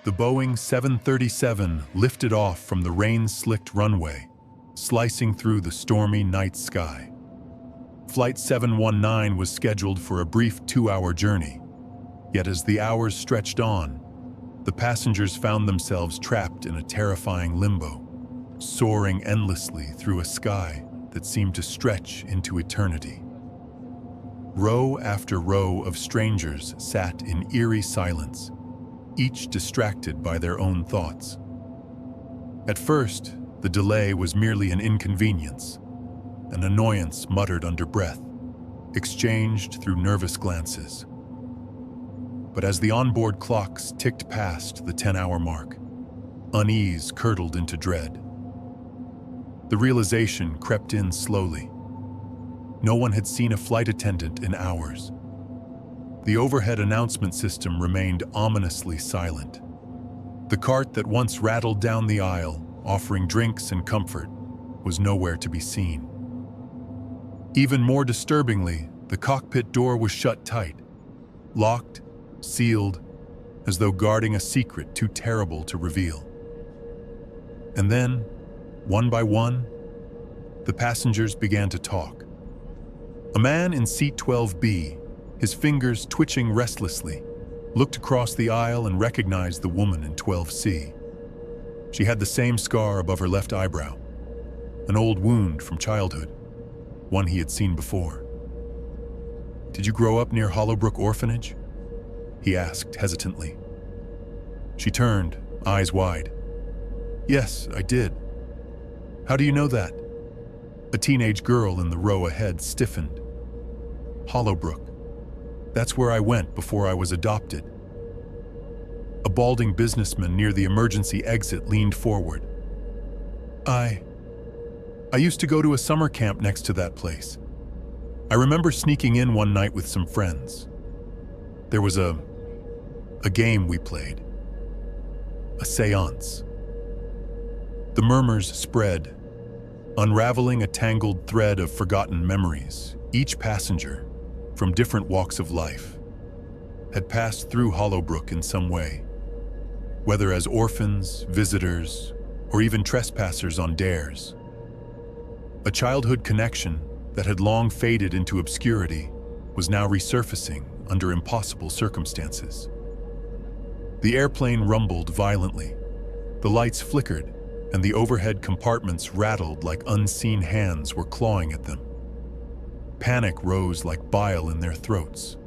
The Boeing 737 lifted off from the rain-slicked runway, slicing through the stormy night sky. Flight 719 was scheduled for a brief 2-hour journey, yet as the hours stretched on, the passengers found themselves trapped in a terrifying limbo, soaring endlessly through a sky that seemed to stretch into eternity. Row after row of strangers sat in eerie silence, each distracted by their own thoughts. At first, the delay was merely an inconvenience, an annoyance muttered under breath, exchanged through nervous glances. But as the onboard clocks ticked past the 10-hour mark, unease curdled into dread. The realization crept in slowly. No one had seen a flight attendant in hours. The overhead announcement system remained ominously silent. The cart that once rattled down the aisle, offering drinks and comfort, was nowhere to be seen. Even more disturbingly, the cockpit door was shut tight, locked, sealed, as though guarding a secret too terrible to reveal. And then, one by one, the passengers began to talk. A man in seat 12B, his fingers twitching restlessly, looked across the aisle and recognized the woman in 12C. She had the same scar above her left eyebrow, an old wound from childhood, one he had seen before. "Did you grow up near Hollowbrook Orphanage?" he asked hesitantly. She turned, eyes wide. "Yes, I did." "How do you know that?" A teenage girl in the row ahead stiffened. "Hollowbrook. That's where I went before I was adopted." A balding businessman near the emergency exit leaned forward. I used to go to a summer camp next to that place. I remember sneaking in one night with some friends. There was a game we played. A seance." The murmurs spread, unraveling a tangled thread of forgotten memories. Each passenger, from different walks of life, had passed through Hollowbrook in some way, whether as orphans, visitors, or even trespassers on dares. A childhood connection that had long faded into obscurity was now resurfacing under impossible circumstances. The airplane rumbled violently. The lights flickered, and the overhead compartments rattled like unseen hands were clawing at them. Panic rose like bile in their throats.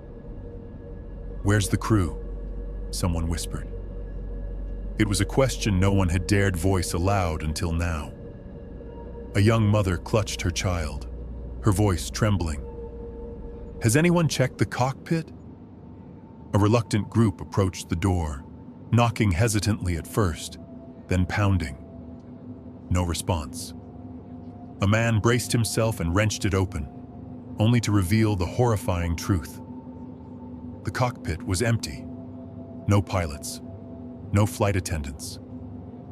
"Where's the crew?" someone whispered. It was a question no one had dared voice aloud until now. A young mother clutched her child, her voice trembling. "Has anyone checked the cockpit?" A reluctant group approached the door, knocking hesitantly at first, then pounding. No response. A man braced himself and wrenched it open, only to reveal the horrifying truth. The cockpit was empty. No pilots, no flight attendants,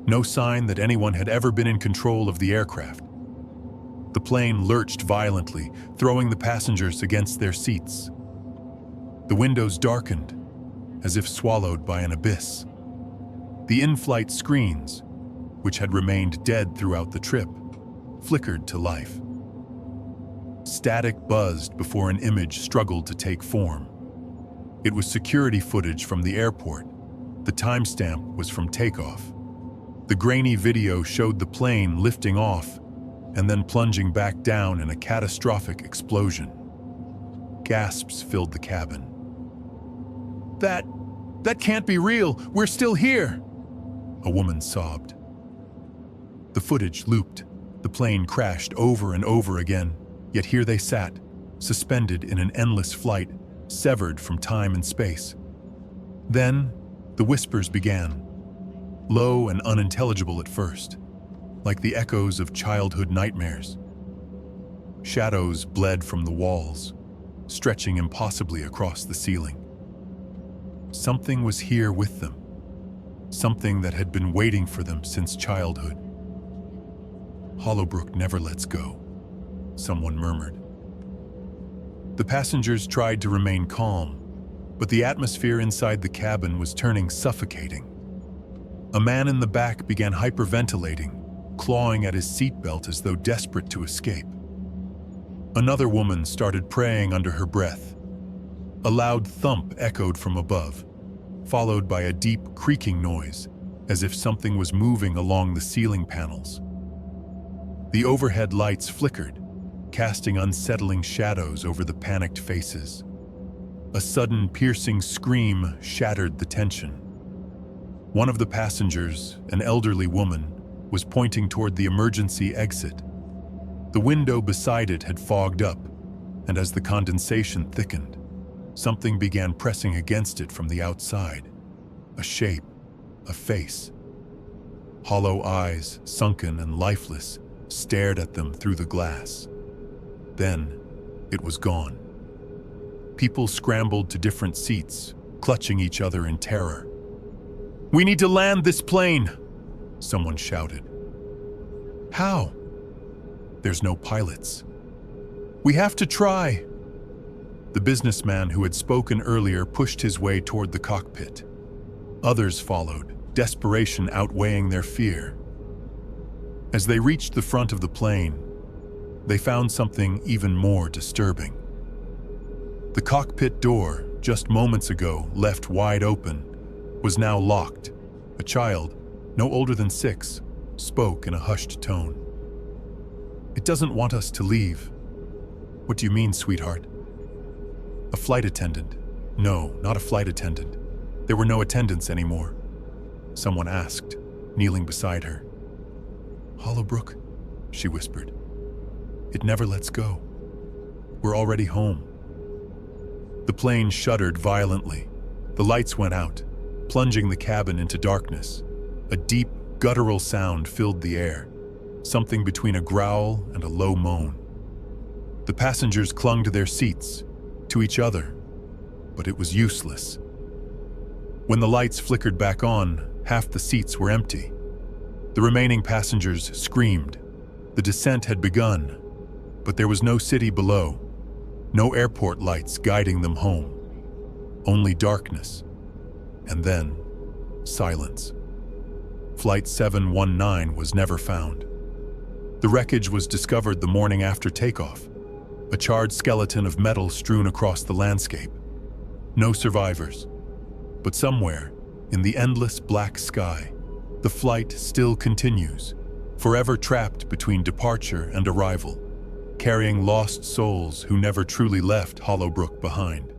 no sign that anyone had ever been in control of the aircraft. The plane lurched violently, throwing the passengers against their seats. The windows darkened, as if swallowed by an abyss. The in-flight screens, which had remained dead throughout the trip, flickered to life. Static buzzed before an image struggled to take form. It was security footage from the airport. The timestamp was from takeoff. The grainy video showed the plane lifting off and then plunging back down in a catastrophic explosion. Gasps filled the cabin. That can't be real! We're still here!" a woman sobbed. The footage looped. The plane crashed over and over again, yet here they sat, suspended in an endless flight, severed from time and space. Then, the whispers began, low and unintelligible at first, like the echoes of childhood nightmares. Shadows bled from the walls, stretching impossibly across the ceiling. Something was here with them, something that had been waiting for them since childhood. "Hollowbrook never lets go," someone murmured. The passengers tried to remain calm, but the atmosphere inside the cabin was turning suffocating. A man in the back began hyperventilating, clawing at his seatbelt as though desperate to escape. Another woman started praying under her breath. A loud thump echoed from above, followed by a deep creaking noise, as if something was moving along the ceiling panels. The overhead lights flickered, casting unsettling shadows over the panicked faces. A sudden piercing scream shattered the tension. One of the passengers, an elderly woman, was pointing toward the emergency exit. The window beside it had fogged up, and as the condensation thickened, something began pressing against it from the outside. A shape, a face. Hollow eyes, sunken and lifeless, stared at them through the glass. Then, it was gone. People scrambled to different seats, clutching each other in terror. "We need to land this plane!" someone shouted. "How?" "There's no pilots." "We have to try." The businessman who had spoken earlier pushed his way toward the cockpit. Others followed, desperation outweighing their fear. As they reached the front of the plane, they found something even more disturbing. The cockpit door, just moments ago left wide open, was now locked. A child, no older than 6, spoke in a hushed tone. "It doesn't want us to leave." "What do you mean, sweetheart?" "A flight attendant." "No, not a flight attendant. There were no attendants anymore." Someone asked, kneeling beside her. "Hollowbrook," she whispered. "It never lets go. We're already home." The plane shuddered violently. The lights went out, plunging the cabin into darkness. A deep, guttural sound filled the air, something between a growl and a low moan. The passengers clung to their seats, to each other, but it was useless. When the lights flickered back on, half the seats were empty. The remaining passengers screamed. The descent had begun, but there was no city below, no airport lights guiding them home. Only darkness, and then silence. Flight 719 was never found. The wreckage was discovered the morning after takeoff, a charred skeleton of metal strewn across the landscape. No survivors. But somewhere, in the endless black sky, the flight still continues, forever trapped between departure and arrival, carrying lost souls who never truly left Hollowbrook behind.